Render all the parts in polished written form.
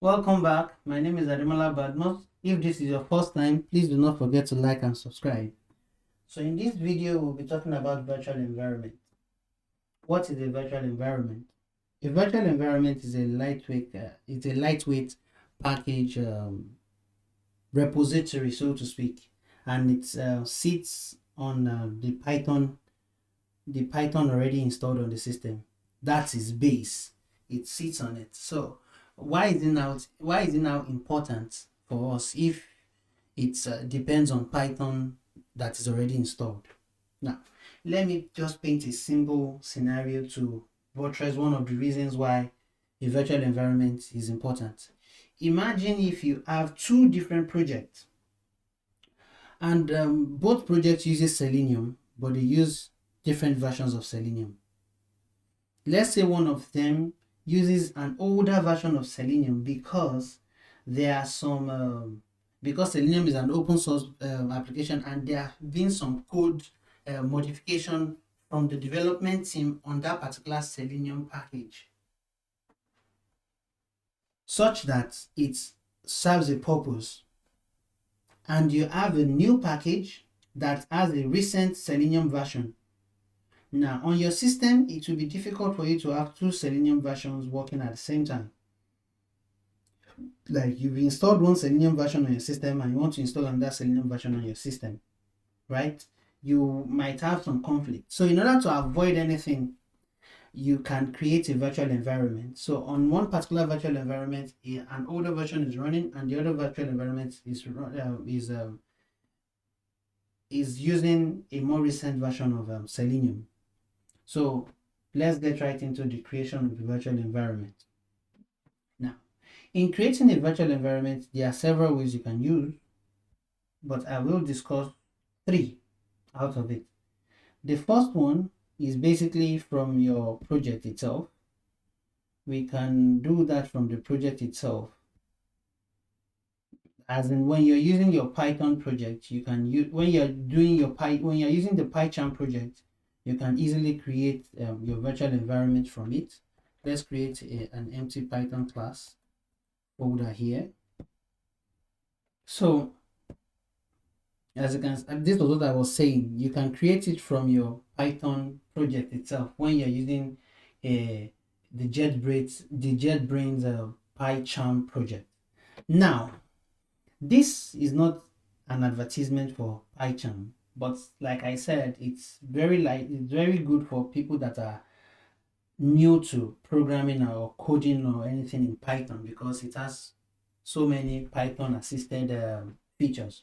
Welcome back. My name is Ademola Badmos. If this is your first time, please do not forget to like and subscribe. So in this video, we'll be talking about virtual environment. What is a virtual environment? A virtual environment is a lightweight package repository, so to speak, and it sits on the Python already installed on the system. That's its base. It sits on it. So why is it now important for us if it depends on Python that is already installed? Now, let me just paint a simple scenario to buttress one of the reasons why a virtual environment is important. Imagine if you have two different projects and both projects uses Selenium, but they use different versions of Selenium. Let's say one of them uses an older version of Selenium because there are some because Selenium is an open source application, and there have been some code modification from the development team on that particular Selenium package, such that it serves a purpose. And you have a new package that has a recent Selenium version. Now, on your system, it will be difficult for you to have two Selenium versions working at the same time. Like, you've installed one Selenium version on your system and you want to install another Selenium version on your system, right? You might have some conflict. So in order to avoid anything, you can create a virtual environment. So on one particular virtual environment, an older version is running, and the other virtual environment is using a more recent version of Selenium. So let's get right into the creation of the virtual environment. Now, in creating a virtual environment, there are several ways you can use, but I will discuss three out of it. The first one is basically from your project itself. We can do that from the project itself. As in, when you're using your Python project, you can use when you're using the PyCharm project, you can easily create your virtual environment from it. Let's create an empty Python class folder here. So as you can, this was what I was saying. You can create it from your Python project itself when you're using the JetBrains PyCharm project. Now, this is not an advertisement for PyCharm, but like I said, it's very good for people that are new to programming or coding or anything in Python, because it has so many Python assisted features.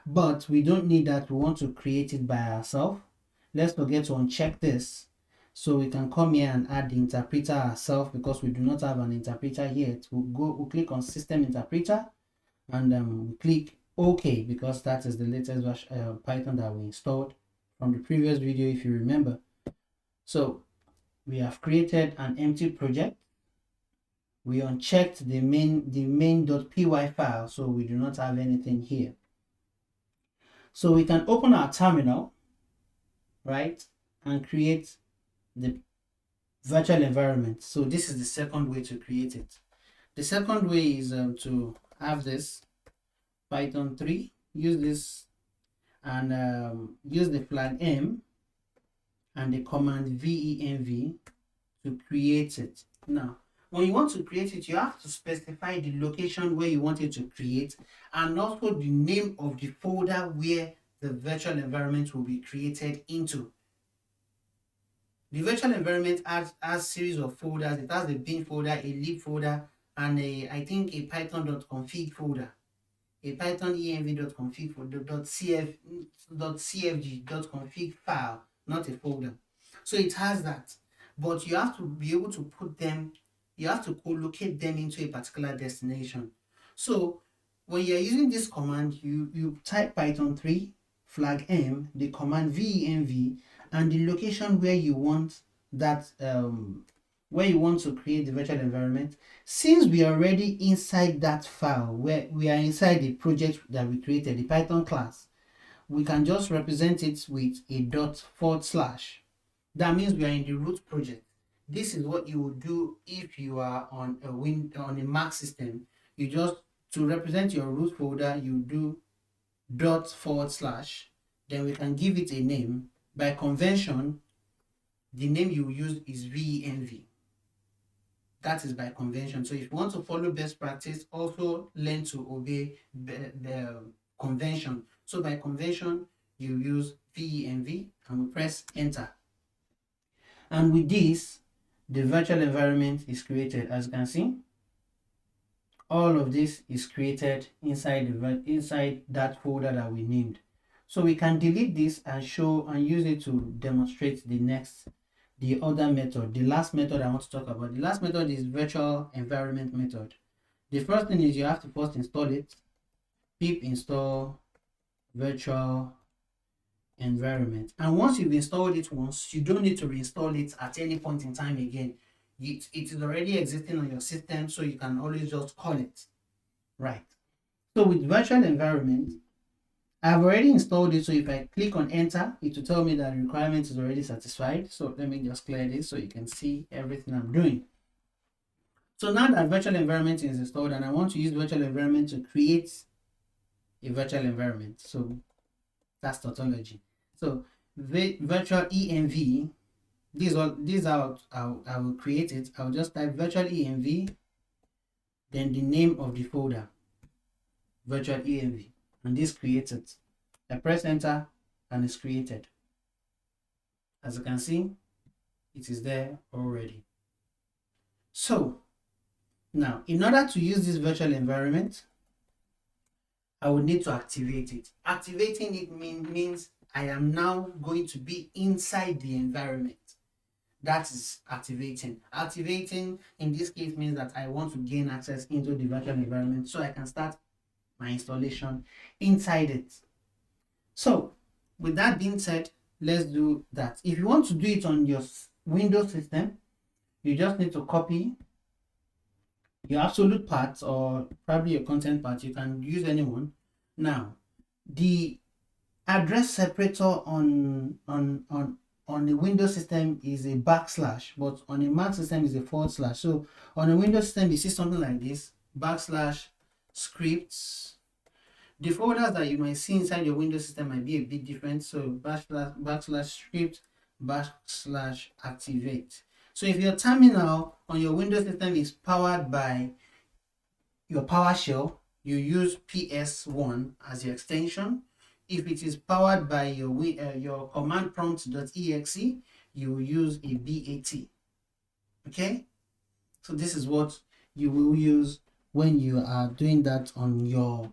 But we don't need that. We want to create it by ourselves. Let's forget to uncheck this, so we can come here and add the interpreter ourselves, because we do not have an interpreter yet. We'll click on System Interpreter, and we click OK, because that is the latest version Python that we installed from the previous video, if you remember. So we have created an empty project. We unchecked the main.py file, so we do not have anything here. So we can open our terminal, right, and create the virtual environment. So this is the second way to create it. The second way is to have this Python 3, use this, and use the flag m and the command venv to create it. Now, when you want to create it, you have to specify the location where you want it to create, and also the name of the folder where the virtual environment will be created into. The virtual environment has a series of folders. It has a bin folder, a lib folder, and I think a python.config folder, a python env.config folder, .cfg.config file, not a folder. So it has that, but you have to be able to put them, you have to co-locate them into a particular destination. So when you're using this command, you type Python 3 flag m, the command venv, and the location where you want that where you want to create the virtual environment. Since we are already inside that file, where we are inside the project that we created, the Python class, we can just represent it with a ./. That means we are in the root project. This is what you would do if you are on a Mac system. you just, to represent your root folder, you do ./, then we can give it a name. By convention, the name you use is venv. That is by convention. So if you want to follow best practice, also learn to obey the convention. So by convention, you use venv and we press enter. And with this, the virtual environment is created. As you can see, all of this is created inside that folder that we named. So we can delete this and show and use it to demonstrate the other method. The last method I want to talk about. The last method is virtual environment method. The first thing is you have to first install it. Pip install virtual environment. And once you've installed it once, you don't need to reinstall it at any point in time again. It is already existing on your system, so you can always just call it. Right. So with virtual environment, I've already installed it. So if I click on enter, it will tell me that the requirement is already satisfied. So let me just clear this so you can see everything I'm doing. So now that virtual environment is installed and I want to use virtual environment to create a virtual environment. So that's tautology. So virtual env, these are I will create it. I'll just type virtual env, then the name of the folder, virtual env, and this creates it. I press enter and it's created. As you can see, it is there already. So now, in order to use this virtual environment, I will need to activate it. Activating it means I am now going to be inside the environment. That is activating. Activating in this case means that I want to gain access into the virtual environment so I can start my installation inside it. So with that being said, let's do that. If you want to do it on your Windows system, you just need to copy your absolute path or probably your content path. You can use anyone. Now, the address separator on the Windows system is a /, but on a Mac system is a /. So on a Windows system, you see something like this: /scripts. The folders that you might see inside your Windows system might be a bit different. So /script /activate. So if your terminal on your Windows system is powered by your PowerShell, you use PS1 as your extension. If it is powered by your command prompt.exe, you will use a BAT. Okay? So this is what you will use when you are doing that on your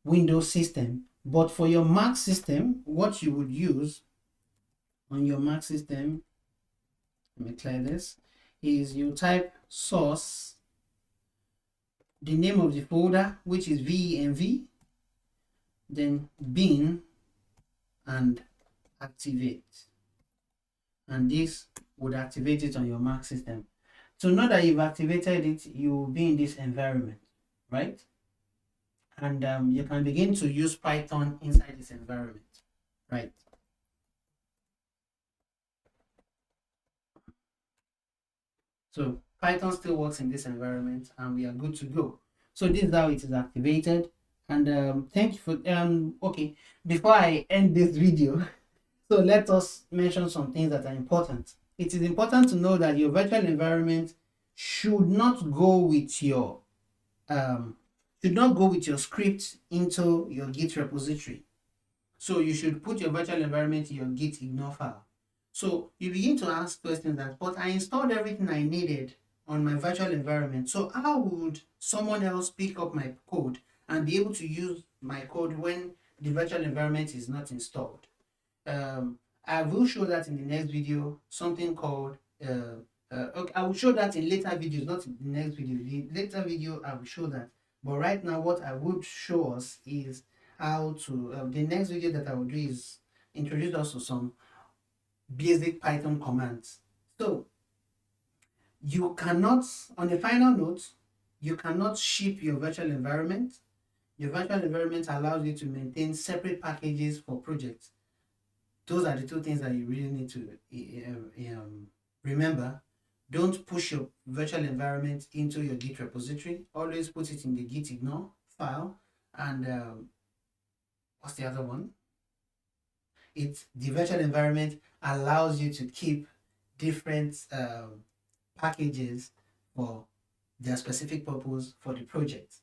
Windows system. But for your Mac system, what you would use on your Mac system, let me clear this, is you type source, the name of the folder, which is venv, then bin, and activate. And this would activate it on your Mac system. So now that you've activated it, you will be in this environment, right? And you can begin to use Python inside this environment, right? So Python still works in this environment and we are good to go. So this is how it is activated. And thank you for okay, before I end this video, so let us mention some things that are important. It is important to know that your virtual environment should not go with your script into your Git repository. So you should put your virtual environment in your Git ignore file. So you begin to ask questions that, but I installed everything I needed on my virtual environment. So how would someone else pick up my code and be able to use my code when the virtual environment is not installed? I will show that in the next video, something called, okay, I will show that in later videos, not in the next video. The later video, I will show that. But right now, what I would show us is how to, the next video that I will do is introduce us to some basic Python commands. So you cannot, on a final note, you cannot ship your virtual environment. Your virtual environment allows you to maintain separate packages for projects. Those are the two things that you really need to remember. Don't push your virtual environment into your Git repository. Always put it in the git ignore file. And what's the other one? The virtual environment allows you to keep different packages for their specific purpose for the project.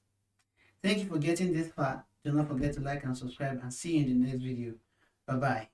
Thank you for getting this far. Do not forget to like and subscribe, and see you in the next video. Bye bye.